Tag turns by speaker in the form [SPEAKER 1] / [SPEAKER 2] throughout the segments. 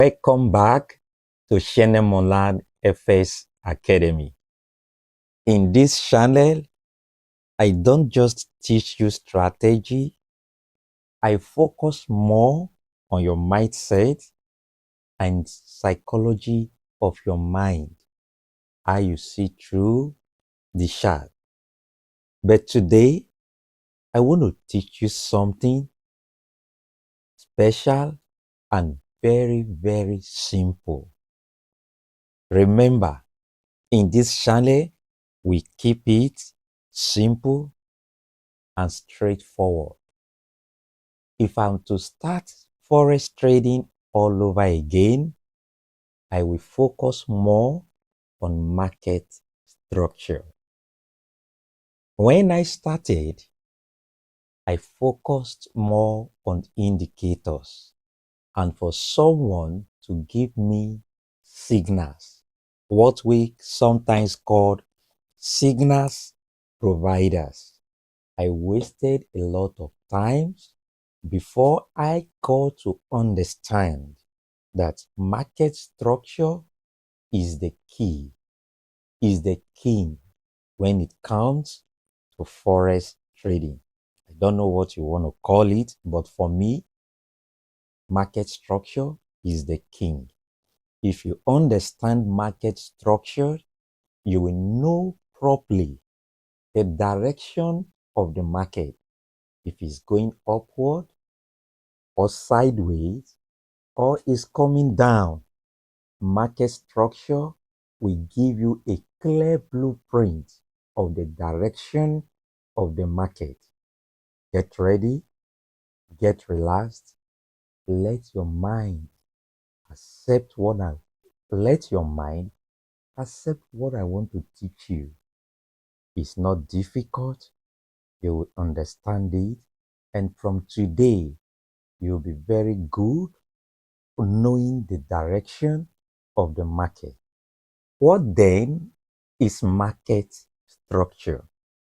[SPEAKER 1] Welcome back to Shenemolan FS Academy. In this channel, I don't just teach you strategy, I focus more on your mindset and psychology of your mind, how you see through the chart. But today, I want to teach you something special and very, very simple. Remember, in this channel, we keep it simple and straightforward. If I'm to start forex trading all over again, I will focus more on market structure. When I started, I focused more on indicators and for someone to give me signals, what we sometimes call signals providers. I wasted a lot of times before I got to understand that market structure is the key, is the king when it comes to forex trading. I don't know what you want to call it, but for me, market structure is the king. If you understand market structure, you will know properly the direction of the market, if it's going upward or sideways or is coming down. Market structure will give you a clear blueprint of the direction of the market. Get ready, get relaxed, let your mind accept what I let your mind accept what I want to teach you. It's not difficult, you will understand it, and from today you'll be very good knowing the direction of the market. What then is market structure?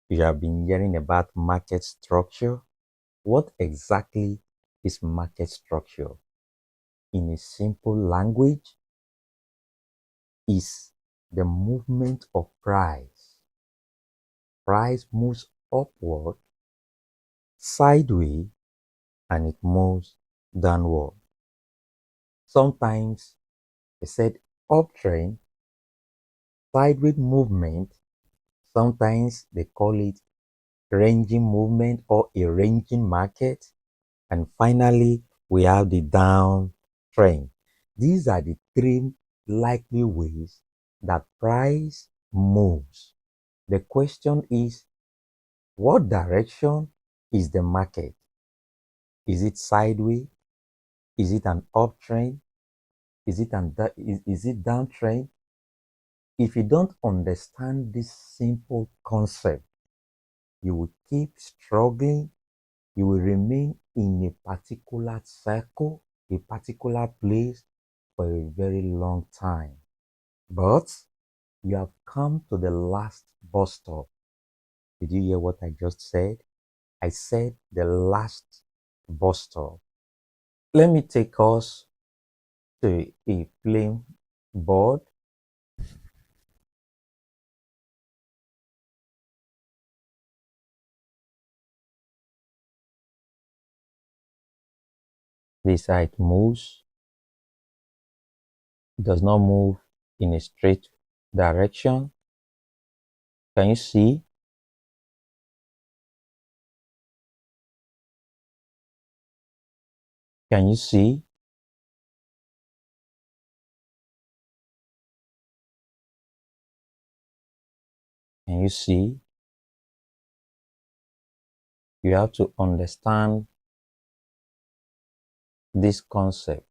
[SPEAKER 1] You have been hearing about market structure. What exactly is market structure? In a simple language, is the movement of price. Price moves upward, sideways, and it moves downward. Sometimes they said uptrend, sideways movement. Sometimes they call it ranging movement or a ranging market. And finally, we have the downtrend. These are the three likely ways that price moves. The question is, what direction is the market? Is it sideways? Is it an uptrend? Is it downtrend? If you don't understand this simple concept, you will keep struggling. You will remain in a particular circle, a particular place for a very long time. But you have come to the last bus stop. Did you hear what I just said? I said the last bus stop. Let me take us to a plain board. This side moves, does not move in a straight direction. Can you see? Can you see? Can you see? You have to understand this concept.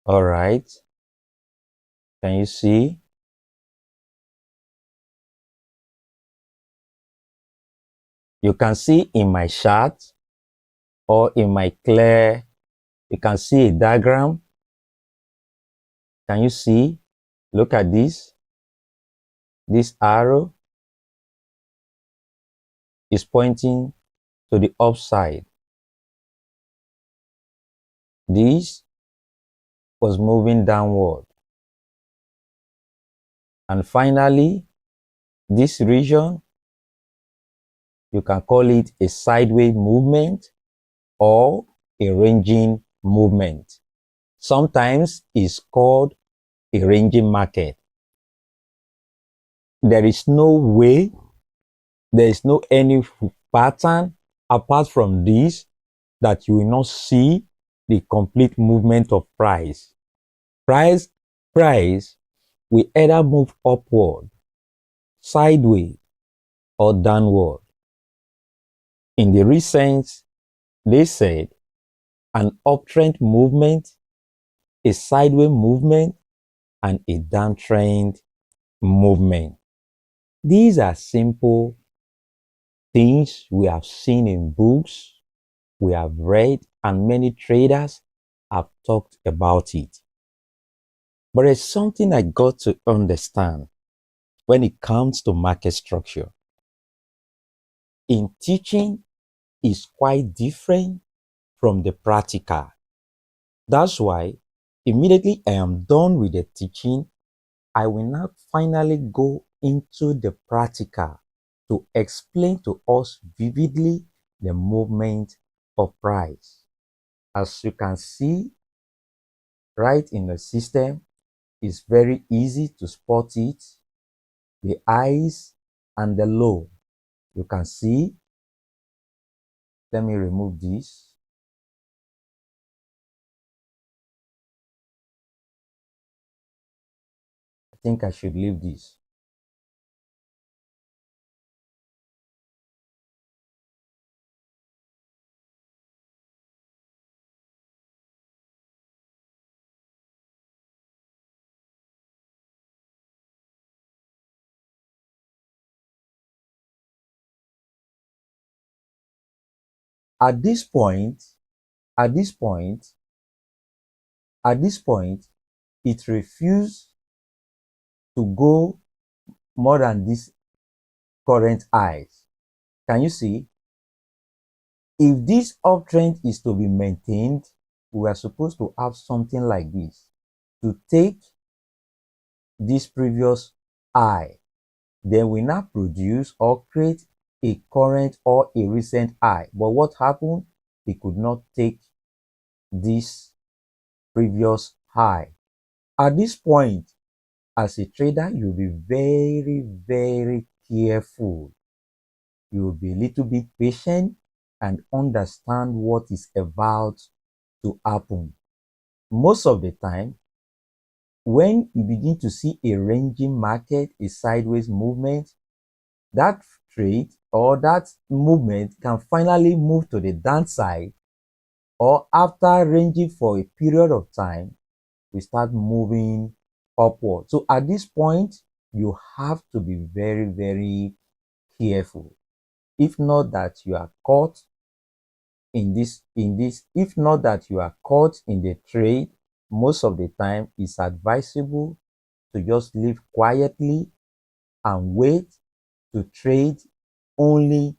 [SPEAKER 1] All right. Can you see? You can see in my chart or in my clear, you can see a diagram. Can you see? Look at this. This arrow is pointing to the upside. This was moving downward. And finally, this region, you can call it a sideways movement or a ranging movement. Sometimes it's called a ranging market. There is no way, there is no any pattern apart from this that you will not see the complete movement of price. Price will either move upward, sideways, or downward. In the recent, they said an uptrend movement, a sideways movement, and a downtrend movement. These are simple things we have seen in books, we have read, and many traders have talked about it. But there's something I got to understand when it comes to market structure. In teaching is quite different from the practical. That's why immediately I am done with the teaching, I will now finally go into the practical to explain to us vividly the movement of price. As you can see right in the system, it's very easy to spot it, the highs and the low. You can see, let me remove this. I think I should leave this. At this point, at this point, at this point, it refused to go more than this current highs. Can you see? If this uptrend is to be maintained, we are supposed to have something like this to take this previous high, then we now produce or create a current or a recent high. But what happened? It could not take this previous high. At this point, as a trader, you'll be very, very careful. You'll be a little bit patient and understand what is about to happen. Most of the time, when you begin to see a ranging market, a sideways movement, that trade or that movement can finally move to the downside, or after ranging for a period of time, we start moving upward. So at this point, you have to be very, very careful. If not that you are caught if not that you are caught in the trade, most of the time it's advisable to just live quietly and wait to trade only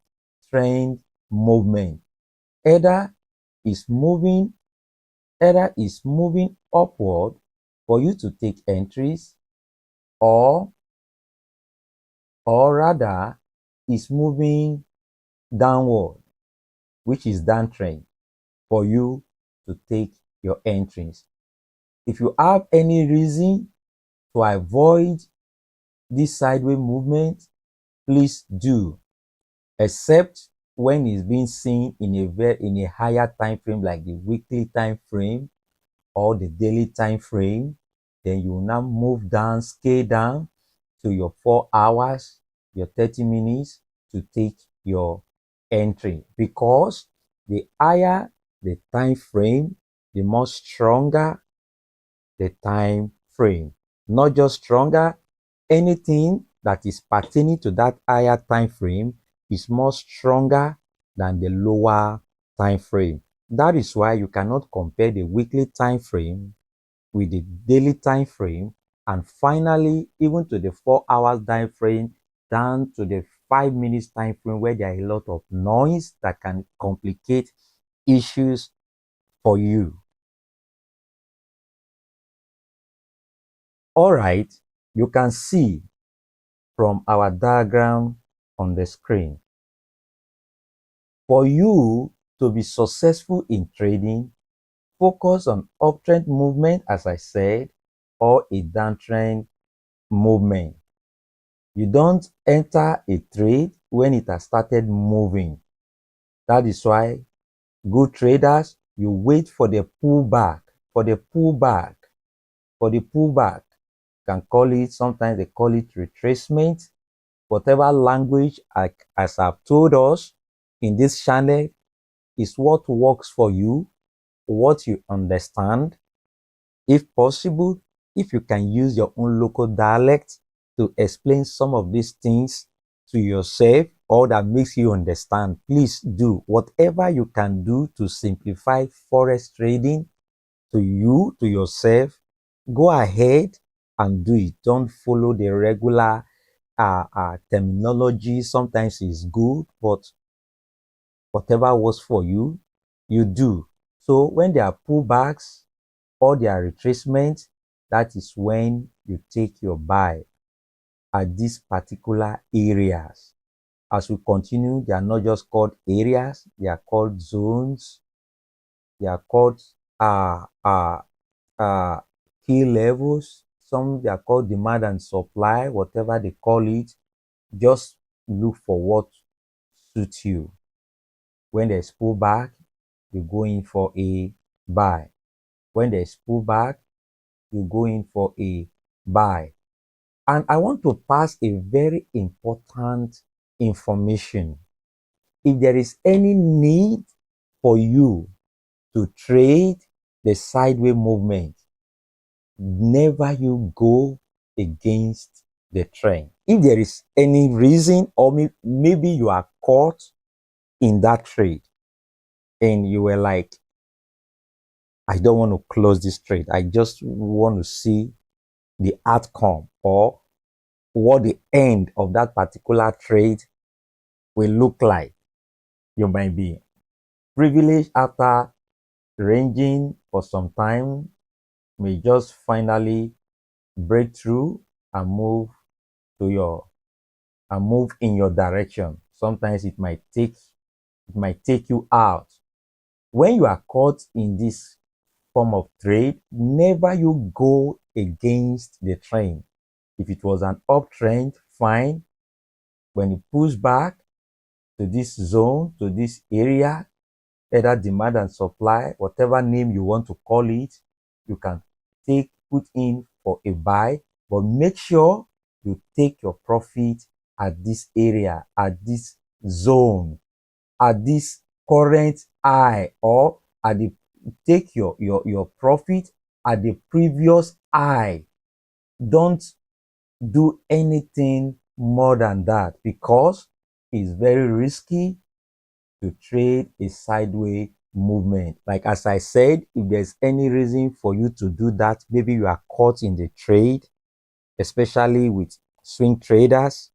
[SPEAKER 1] trend movement. Either is moving upward for you to take entries, or rather is moving downward, which is downtrend, for you to take your entries. If you have any reason to avoid this sideways movement, please do, except when it's being seen in a higher time frame, like the weekly time frame or the daily time frame. Then you will now move down, scale down to your 4 hours, your 30 minutes to take your entry, because the higher the time frame, the more stronger the time frame. not just stronger. Anything that is pertaining to that higher time frame is more stronger than the lower time frame. That is why you cannot compare the weekly time frame with the daily time frame, and finally even to the 4 hours time frame, down to the 5 minutes time frame, where there are a lot of noise that can complicate issues for you. All right, you can see from our diagram on the screen. For you to be successful in trading, focus on uptrend movement, as I said, or a downtrend movement. You don't enter a trade when it has started moving. That is why good traders, you wait for the pullback, for the pullback, for the pullback. You can call it, sometimes they call it retracement. Whatever language, as I've told us in this channel, is what works for you, what you understand. If possible, if you can use your own local dialect to explain some of these things to yourself, or that makes you understand, please do whatever you can do to simplify forex trading to you, to yourself. Go ahead and do it. Don't follow the regular terminology. Sometimes it's good, but whatever works for you, you do. So when there are pullbacks or there are retracements, that is when you take your buy at these particular areas. As we continue, they are not just called areas, they are called zones, they are called uh, uh, uh, key levels. Some they are called demand and supply, whatever they call it. Just look for what suits you. When there's pullback, you go in for a buy. When there's pullback, you go in for a buy. And I want to pass a very important information. If there is any need for you to trade the sideways movement, never you go against the trend. If there is any reason, or maybe you are caught in that trade and you were like, I don't want to close this trade. I just want to see the outcome, or what the end of that particular trade will look like. You might be privileged after ranging for some time, may just finally break through and move in your direction. Sometimes it might take you out. When you are caught in this form of trade, never you go against the trend. If it was an uptrend, fine. When it pulls back to this zone, to this area, either demand and supply, whatever name you want to call it, you can put in for a buy, but make sure you take your profit at this area, at this zone, at this current high, or take your profit at the previous high. Don't do anything more than that, because it's very risky to trade a sideways movement. Like as I said, if there's any reason for you to do that, maybe you are caught in the trade, especially with swing traders,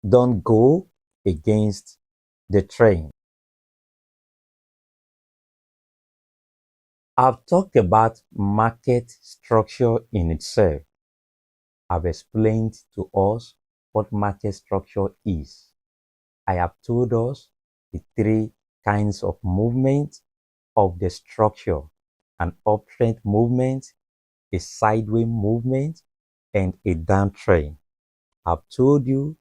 [SPEAKER 1] don't go against the trend. I've talked about market structure in itself. I've explained to us what market structure is. I have told us the three kinds of movement of the structure: an uptrend movement, a sideways movement, and a downtrend. I've told you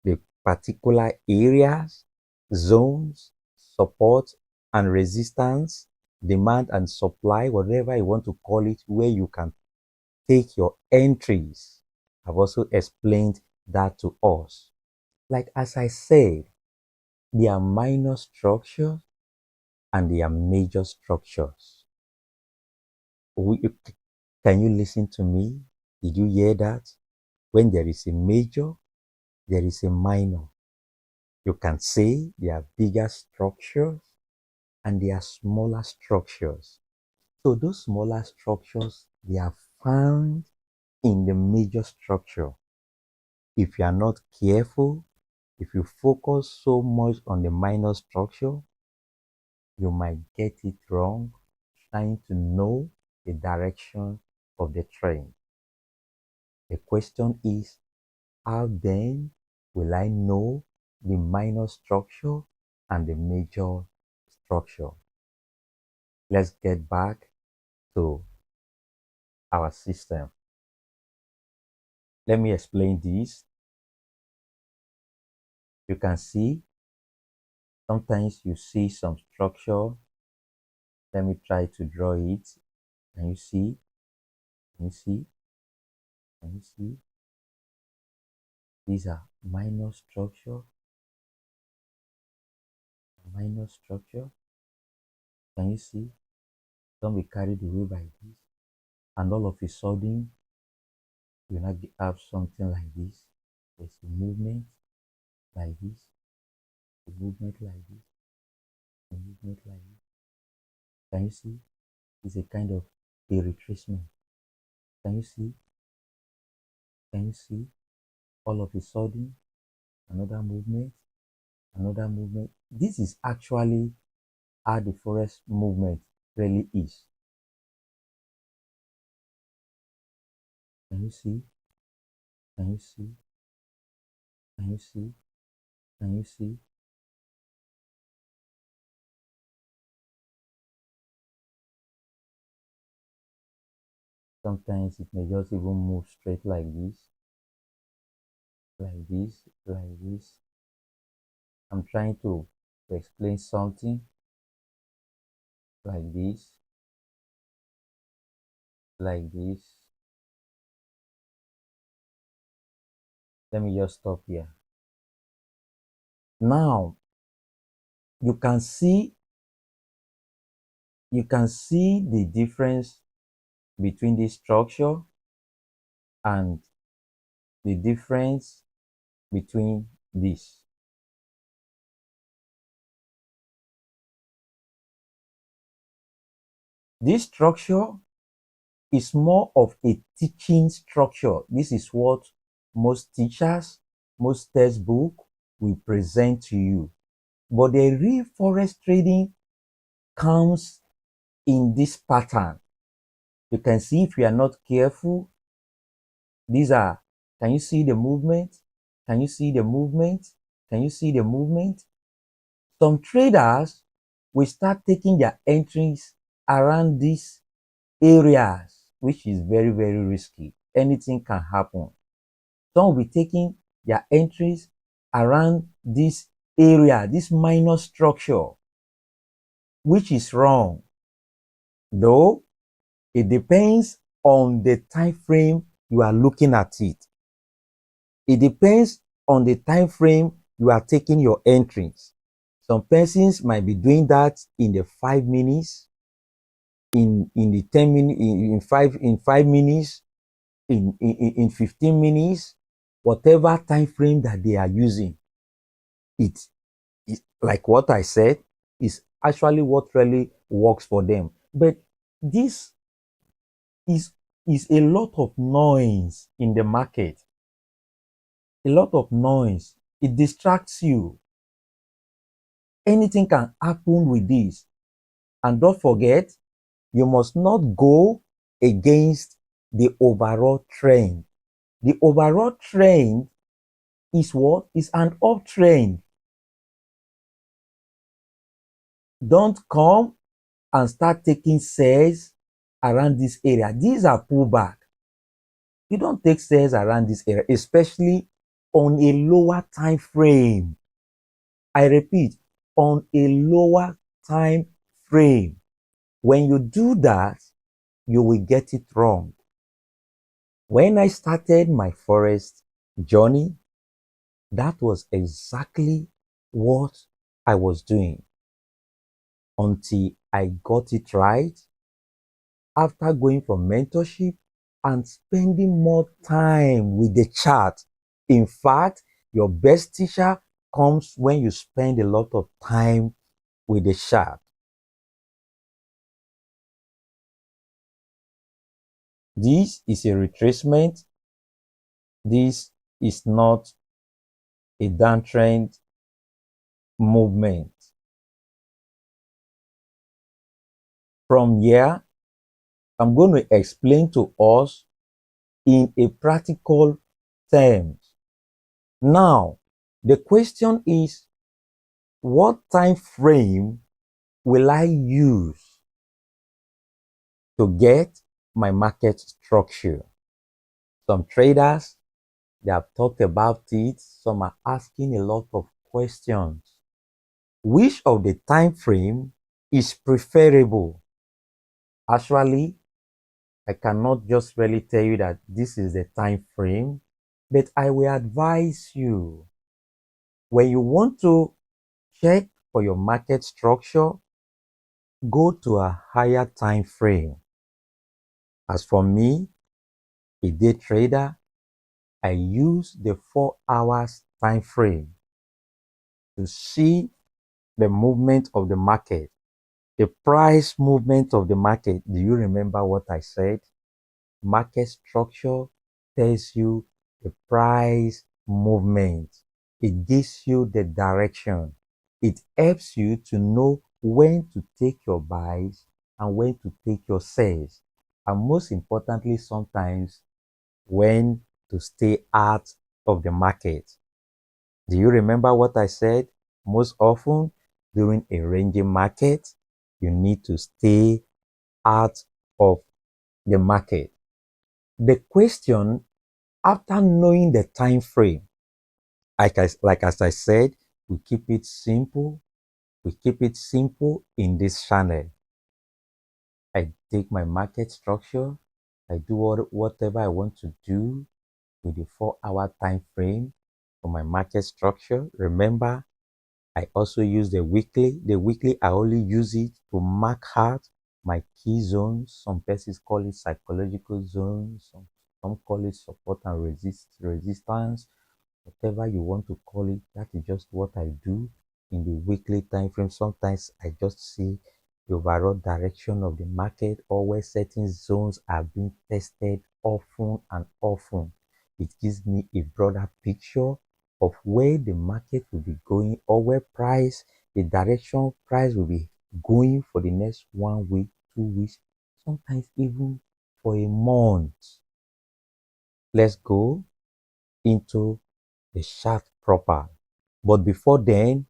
[SPEAKER 1] the particular areas, zones, support and resistance, demand and supply, whatever you want to call it, where you can take your entries. I've also explained that to us. Like as I said, there are minor structures and there are major structures. Can you listen to me? Did you hear that? When there is a major, there is a minor. You can say there are bigger structures and there are smaller structures. So those smaller structures, they are found in the major structure. If you are not careful, if you focus so much on the minor structure, you might get it wrong trying to know the direction of the trend. The question is, how then will I know the minor structure and the major structure? Let's get back to our system. Let me explain this. You can see sometimes you see some structure. Let me try to draw it. Can you see? Can you see? Can you see? These are minor structure. Minor structure. Can you see? Don't be carried away by this. And all of a sudden, you now have something like this. There's a movement like this, a movement like this, a movement like this. Can you see? It's a kind of a retracement. Can you see? Can you see? All of a sudden, another movement, another movement. This is actually how the Forex movement really is. Can you see? Can you see? Can you see? Can you see? Sometimes it may just even move straight like this, like this, like this. I'm trying to explain something like this, like this. Let me just stop here. Now you can see the difference between this structure and the difference between this. This structure is more of a teaching structure. This is what most teachers, most textbook will present to you. But the real forex trading comes in this pattern. You can see if you are not careful, these are, can you see the movement? Can you see the movement? Can you see the movement? Some traders will start taking their entries around these areas, which is very, very risky. Anything can happen. Some will be taking their entries around this area, this minor structure, which is wrong. Though it depends on the time frame you are looking at it. It depends on the time frame you are taking your entries. Some persons might be doing that in the 5 minutes, in the 10 minutes, in 5 minutes, in 15 minutes, whatever time frame that they are using. It is like what I said, is actually what really works for them. But this is a lot of noise in the market. A lot of noise. It distracts you. Anything can happen with this. And don't forget, you must not go against the overall trend. The overall trend is what? Is an uptrend. Don't come and start taking sales around this area. These are pullback. You don't take sales around this area, especially on a lower time frame. I repeat, on a lower time frame. When you do that, you will get it wrong. When I started my Forex journey, that was exactly what I was doing until I got it right. After going for mentorship, and spending more time with the chart. In fact, your best teacher comes when you spend a lot of time with the chart. This is a retracement. This is not a downtrend movement. From here, I'm going to explain to us in a practical terms. Now, the question is, what time frame will I use to get my market structure? Some traders, they have talked about it. Some are asking a lot of questions. Which of the time frame is preferable? Actually, I cannot just really tell you that this is the time frame, but I will advise you, when you want to check for your market structure, go to a higher time frame. As for me, a day trader, I use the 4 hours time frame to see the movement of the market, the price movement of the market. Do you remember what I said? Market structure tells you the price movement. It gives you the direction. It helps you to know when to take your buys and when to take your sells. And most importantly, sometimes when to stay out of the market. Do you remember what I said? Most often during a ranging market, you need to stay out of the market. The question, after knowing the time frame, like as I said, we keep it simple. We keep it simple in this channel. I take my market structure. I do whatever I want to do with the 4-hour time frame for my market structure. Remember, I also use the weekly. The weekly, I only use it to mark out my key zones. Some persons call it psychological zones. Some call it support and resistance. Whatever you want to call it, that is just what I do in the weekly time frame. Sometimes I just see the overall direction of the market, or where certain zones are being tested often and often. It gives me a broader picture of where the market will be going, or where the direction price will be going for the next 1 week, 2 weeks, sometimes even for a month. Let's go into the chart proper. But before then,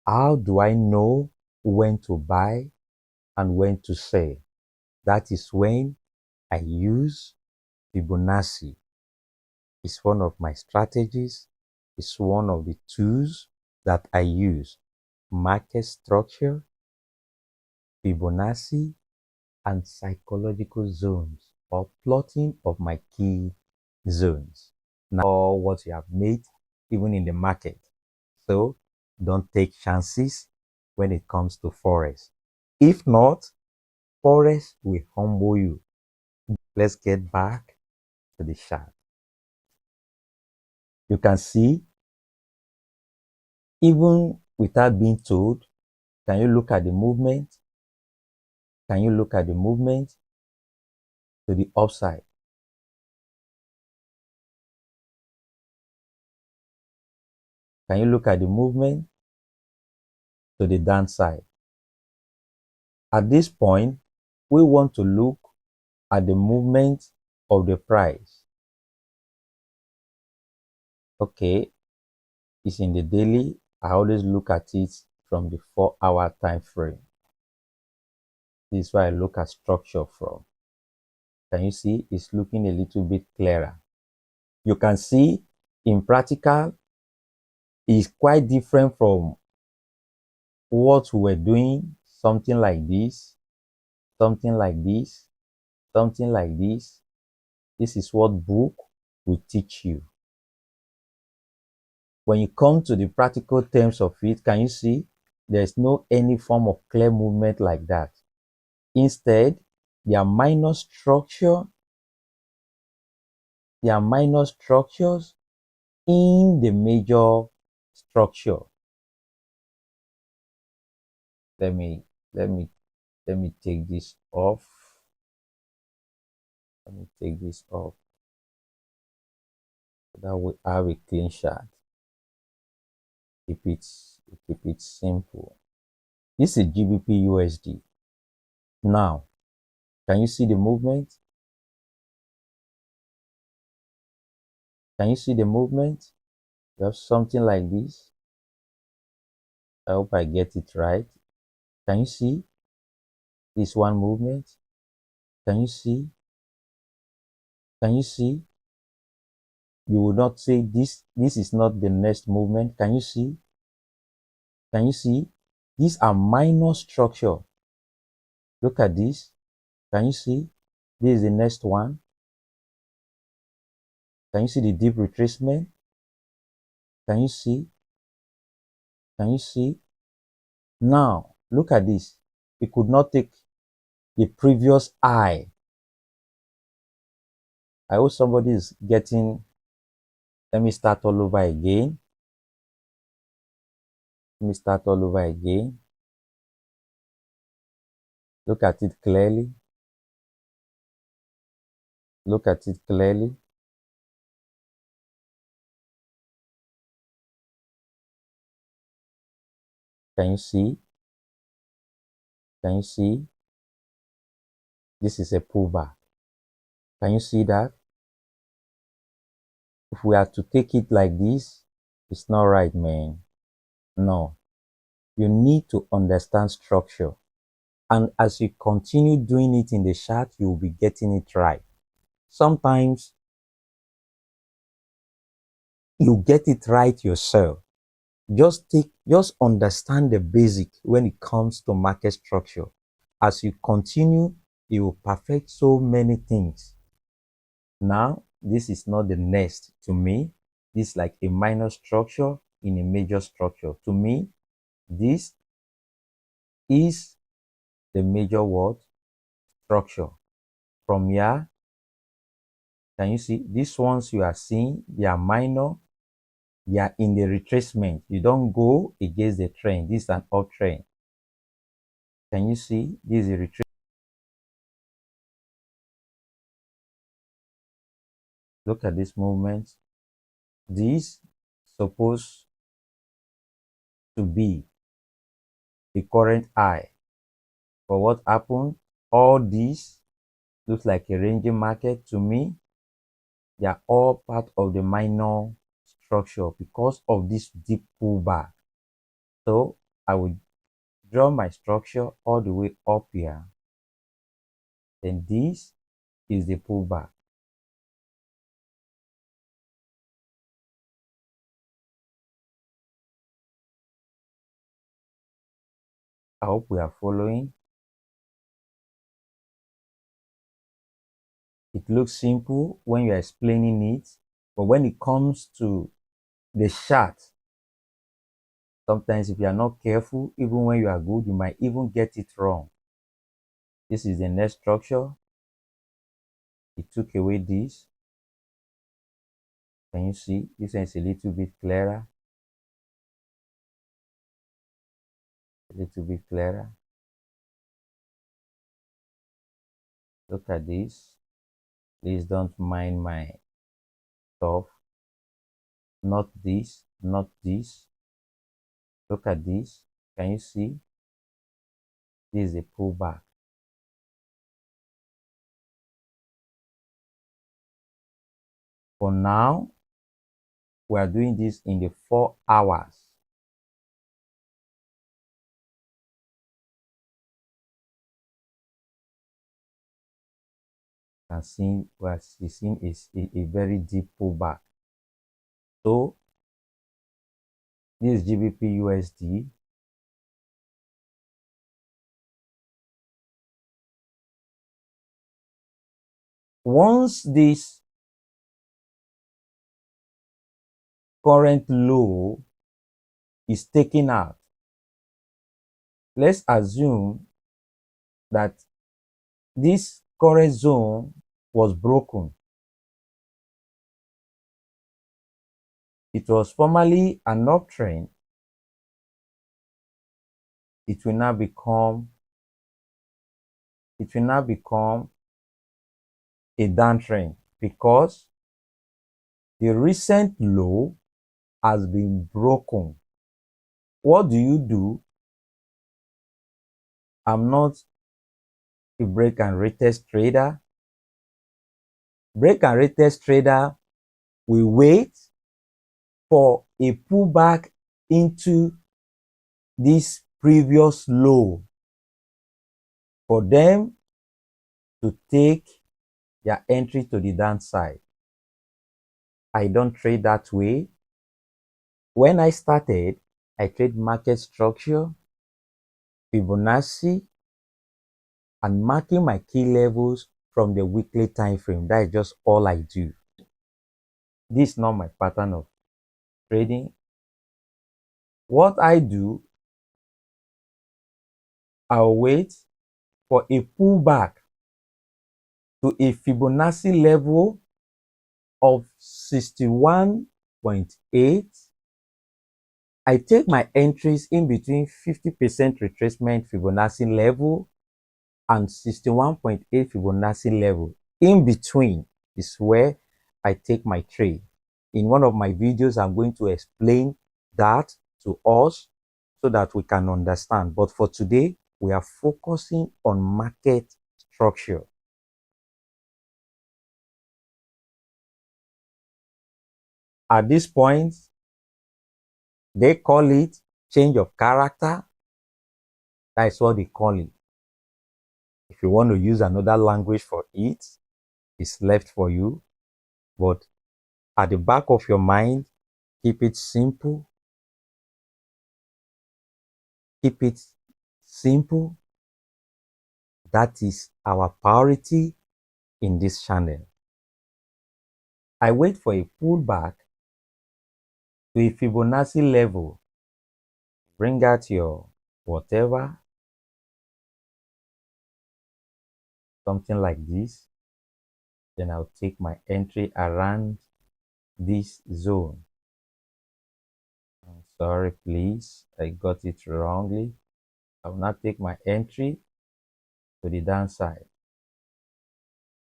[SPEAKER 1] how do I know when to buy and when to sell? That is when I use Fibonacci. It's one of my strategies. It's one of the tools that I use. Market structure, Fibonacci, and psychological zones, or plotting of my key zones. Now, what you have made even in the market. So don't take chances when it comes to Forex. If not, Forex will humble you. Let's get back to the chart. You can see, even without being told, can you look at the movement? Can you look at the movement to the upside? Can you look at the movement to the downside? At this point, we want to look at the movement of the price. Okay, it's in the daily. I always look at it from the 4-hour time frame. This is why I look at structure from. Can you see? It's looking a little bit clearer. You can see in practical, it's quite different from what we were doing. Something like this, something like this, something like this. This is what book will teach you. When you come to the practical terms of it, can you see? There's no any form of clear movement like that. Instead, there are minor structure There are minor structures in the major structure. Let me let me let me take this off. Let me take this off. So that we have a clean chart. Keep it keep it simple. This is GBP USD. Now, can you see the movement? Can you see the movement? You have something like this. I hope I get it right. Can you see this one movement? Can you see? Can you see? You will not say this is not the next movement. Can you see? Can you see? These are minor structure. Look at this. Can you see? This is the next one. Can you see the deep retracement? Can you see? Can you see? Now, look at this. We could not take the previous high. I hope somebody is getting. Let me start all over again. Let me start all over again. Look at it clearly. Look at it clearly. Can you see? Can you see? This is a pullback. Can you see that? If we are to take it like this, it's not right, man. No. You need to understand structure. And as you continue doing it in the chart, you'll be getting it right. Sometimes you get it right yourself. Just understand the basic when it comes to market structure. As you continue, you will perfect so many things. Now, this is not the next to me. This is like a minor structure in a major structure. To me, this is the major word structure. From here, can you see these ones you are seeing? They are minor. They are in the retracement. You don't go against the trend. This is an uptrend. Can you see? This is a retracement. Look at this movement. This supposed to be the current high. But what happened? All these looks like a ranging market to me. They are all part of the minor structure because of this deep pullback. So I will draw my structure all the way up here. Then this is the pullback. I hope we are following. It looks simple when you're explaining it, but when it comes to the chart, sometimes if you are not careful, even when you are good, you might even get it wrong. This is the next structure. It took away this. Can you see? This one is a little bit clearer. A little bit clearer. Look at this. Please don't mind my stuff. Not this, not this. Look at this. Can you see? This is a pullback. For now, we are doing this in the 4 hours. And seeing we are seeing is a very deep pullback. So this is GBP USD. Once this current low is taken out, let's assume that this current zone was broken. it was formerly an uptrend, it will now become a downtrend because the recent low has been broken. What do you do? I'm not a break and retest trader. Break and retest trader will wait for a pullback into this previous low for them to take their entry to the downside. I don't trade that way. When I started, I trade market structure, Fibonacci, and marking my key levels from the weekly time frame. That is just all I do. This is not my pattern of trading. What I do, I'll wait for a pullback to a Fibonacci level of 61.8. I take my entries in between 50% retracement Fibonacci level and 61.8 Fibonacci level. In between is where I take my trade. In one of my videos, I'm going to explain that to us so that we can understand. But for today, we are focusing on market structure. At this point, they call it change of character. That is what they call it. If you want to use another language for it, it's left for you. But at the back of your mind, keep it simple. Keep it simple. That is our priority in this channel. I wait for a pullback to a Fibonacci level. Bring out your whatever, something like this. Then I'll take my entry around this zone. I'm sorry, please, I got it wrongly. I will not take my entry to the downside.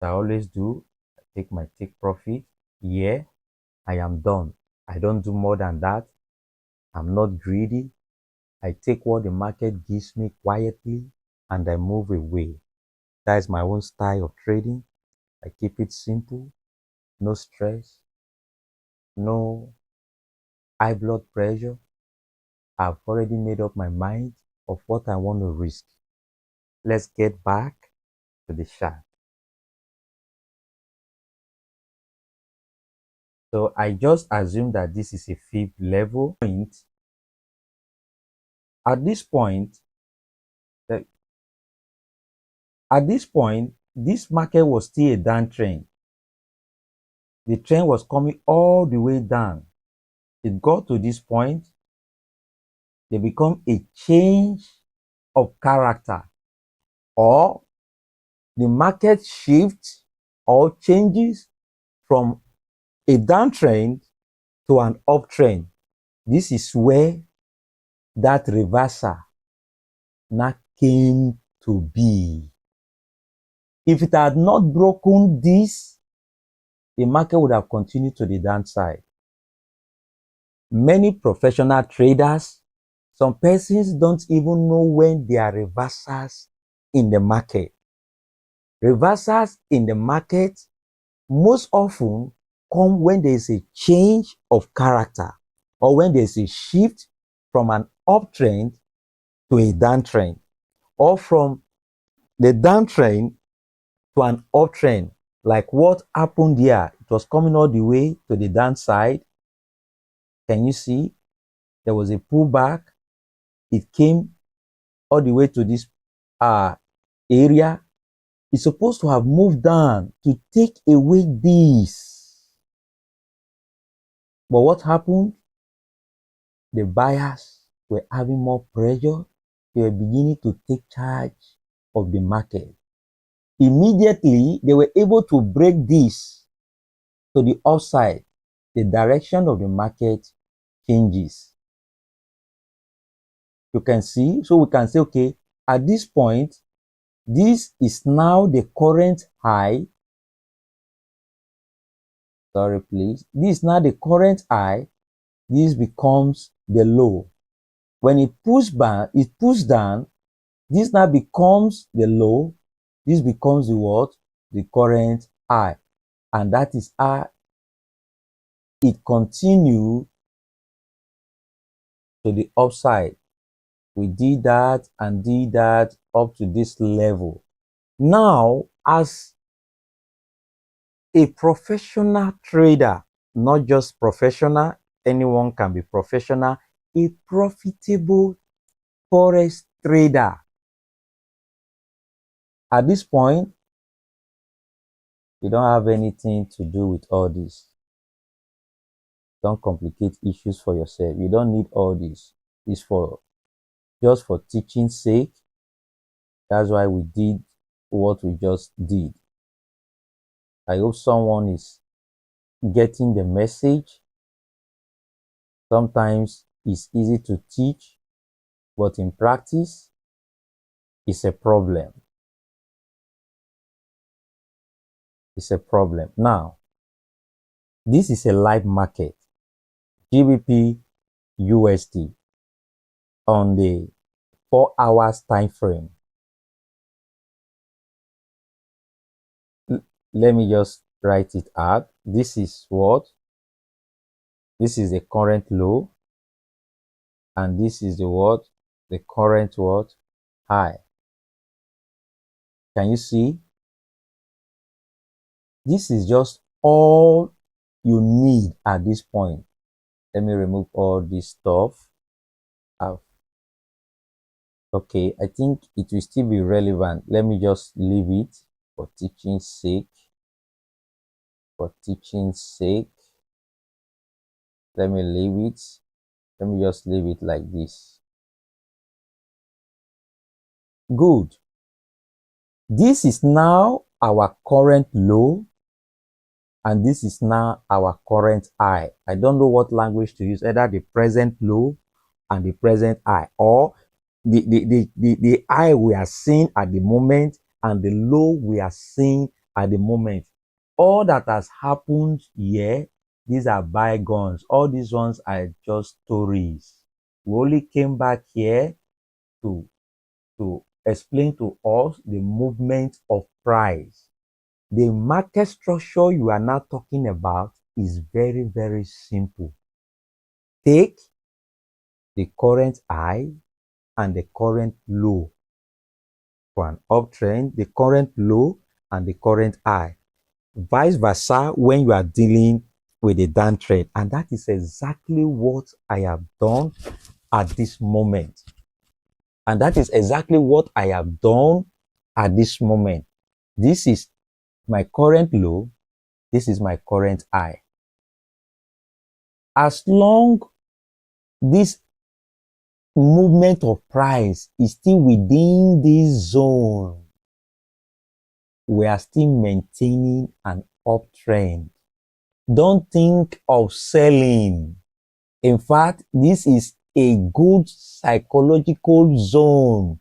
[SPEAKER 1] I always do. I take my take profit. Here, I am done. I don't do more than that. I'm not greedy. I take what the market gives me quietly and I move away. That is my own style of trading. I keep it simple, no stress, no high blood pressure. I've already made up my mind of what I want to risk. Let's get back to the chart. So I just assume that this is a fib level. At this point, this market was still a downtrend. The trend was coming all the way down. It got to this point, they become a change of character, or the market shifts or changes from a downtrend to an uptrend. This is where that reversal now came to be. If it had not broken this, the market would have continued to the downside. Many professional traders, some persons don't even know when there are reversals in the market. Reversals in the market most often come when there is a change of character or when there is a shift from an uptrend to a downtrend, or from the downtrend to an uptrend, like what happened here. It was coming all the way to the downside. Can you see? There was a pullback. It came all the way to this area. It's supposed to have moved down to take away this. But what happened? The buyers were having more pressure. They were beginning to take charge of the market. Immediately, they were able to break this to the upside. the direction of the market changes. You can see, so we can say, okay, at this point, this is now the current high. Sorry, please. This is now the current high. This becomes the low. When it pushes back, it pushes down. This now becomes the low. This becomes the what? The current high. And that is how it continues to the upside. We did that and did that up to this level. Now, as a professional trader, not just professional, anyone can be professional, a profitable Forex trader. At this point, you don't have anything to do with all this. Don't complicate issues for yourself. You don't need all this. It's for just for teaching sake. That's why we did what we just did. I hope someone is getting the message. Sometimes it's easy to teach, but in practice, it's a problem. It's a problem. Now, this is a live market. GBP USD on the 4 hours time frame. Let me just write it out. This is what? This is the current low. And this is the what? The current what? High. Can you see? This is just all you need at this point. Let me remove all this stuff. Okay, I think it will still be relevant. Let me just leave it for teaching's sake. For teaching's sake, let me leave it. Let me just leave it like this. Good. This is now our current low, and this is now our current high. I don't know what language to use, either the present low and the present high, or the high we are seeing at the moment and the low we are seeing at the moment. All that has happened here, these are bygones. All these ones are just stories. We only came back here to explain to us the movement of price. The market structure you are now talking about is very, very simple. Take the current high and the current low for an uptrend, the current low and the current high. Vice versa when you are dealing with a downtrend. And that is exactly what I have done at this moment. And that is exactly what I have done at this moment. This is my current low. This is my current high. As long this movement of price is still within this zone, we are still maintaining an uptrend. Don't think of selling. In fact, this is a good psychological zone.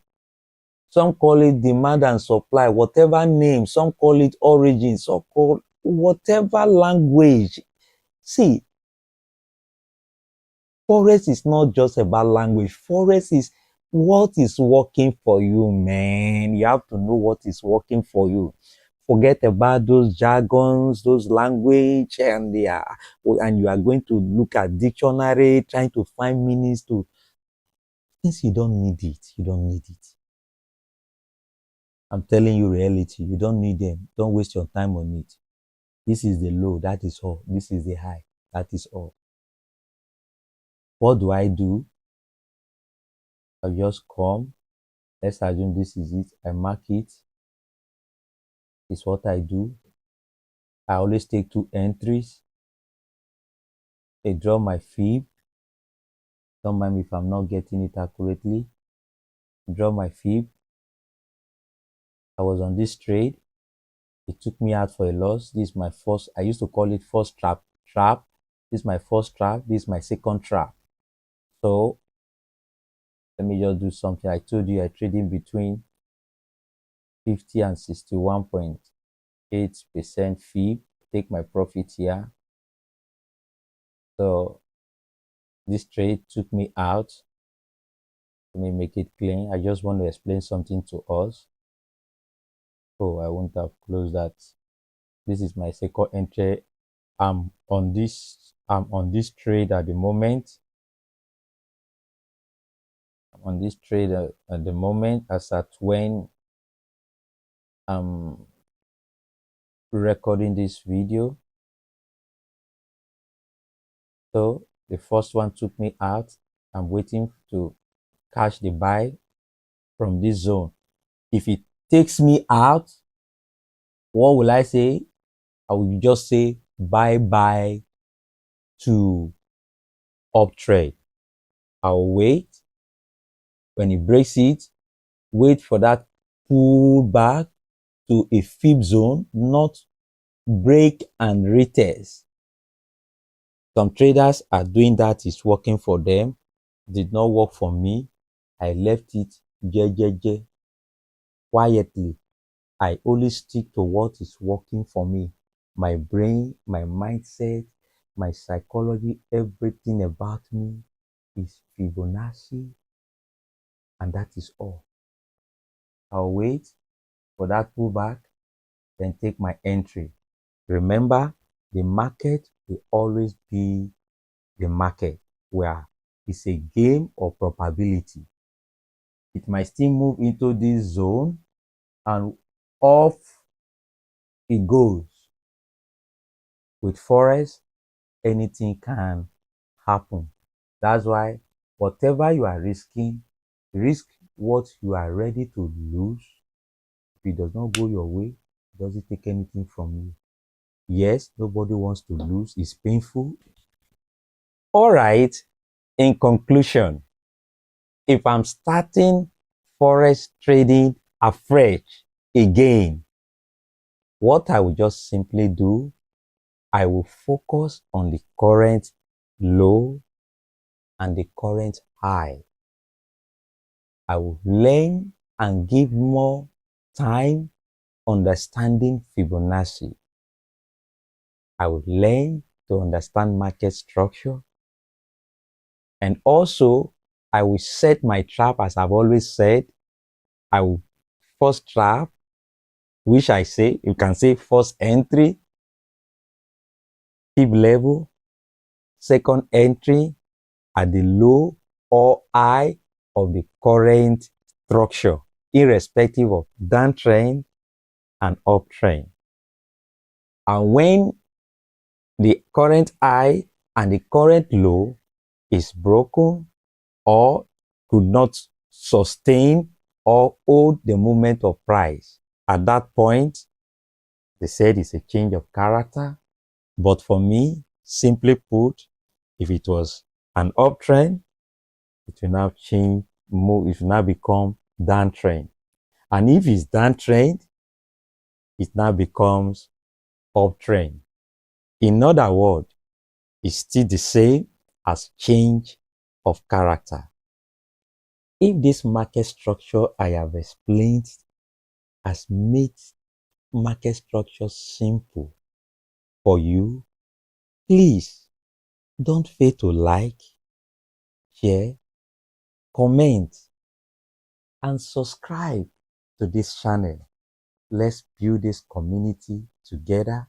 [SPEAKER 1] Some call it demand and supply, whatever name. Some call it origin, some call whatever language. See, Forex is not just about language. Forex is what is working for you, man. You have to know what is working for you. Forget about those jargons, those language, and you are going to look at dictionary, trying to find meanings to things you don't need it. You don't need it. I'm telling you reality. You don't need them. Don't waste your time on it. This is the low. That is all. This is the high. That is all. What do? I just come. Let's assume this is it. I mark it. It's what I do. I always take 2 entries. I draw my fib. Don't mind me if I'm not getting it accurately. Draw my fib. I was on this trade. It took me out for a loss. This is my first, I used to call it first trap. This is my first trap. This is my second trap. So let me just do something. I told you I trade in between 50 and 61.8% fee. Take my profit here. So this trade took me out. Let me make it clean. I just want to explain something to us. Oh, I won't have closed that. This is my second entry. I'm on this trade at the moment. I'm on this trade at the moment as at when I'm recording this video. So the first one took me out. I'm waiting to catch the buy from this zone. If it takes me out, what will I say? I will just say bye bye to uptrend. I'll wait. When it breaks it, wait for that pullback to a fib zone, not break and retest. Some traders are doing that, it's working for them. Did not work for me. I left it jejeje, quietly. I only stick to what is working for me. My brain, my mindset, my psychology, everything about me is Fibonacci, and that is all. I'll wait for that pullback, then take my entry. Remember, the market will always be the market where it's a game of probability. It might still move into this zone and off it goes. With Forex, anything can happen. That's why whatever you are risking, risk what you are ready to lose. If it does not go your way, it doesn't take anything from you. Yes, nobody wants to lose. It's painful. All right. In conclusion, if I'm starting Forex trading afresh again, what I will just simply do, I will focus on the current low and the current high. I will learn and give more time understanding Fibonacci. I will learn to understand market structure. And also, I will set my trap as I've always said. I will first trap, which I say, you can say first entry, fib level, second entry at the low or high of the current structure, irrespective of downtrend and uptrend. And when the current high and the current low is broken or could not sustain or hold the movement of price, at that point, they said it's a change of character. But for me, simply put, if it was an uptrend, it will now change, move, it will now become downtrend. And if it's downtrend, it now becomes uptrend. In other words, it's still the same as change of character. If this market structure I have explained has made market structure simple for you, please don't fail to like, share, comment, and subscribe to this channel. Let's build this community together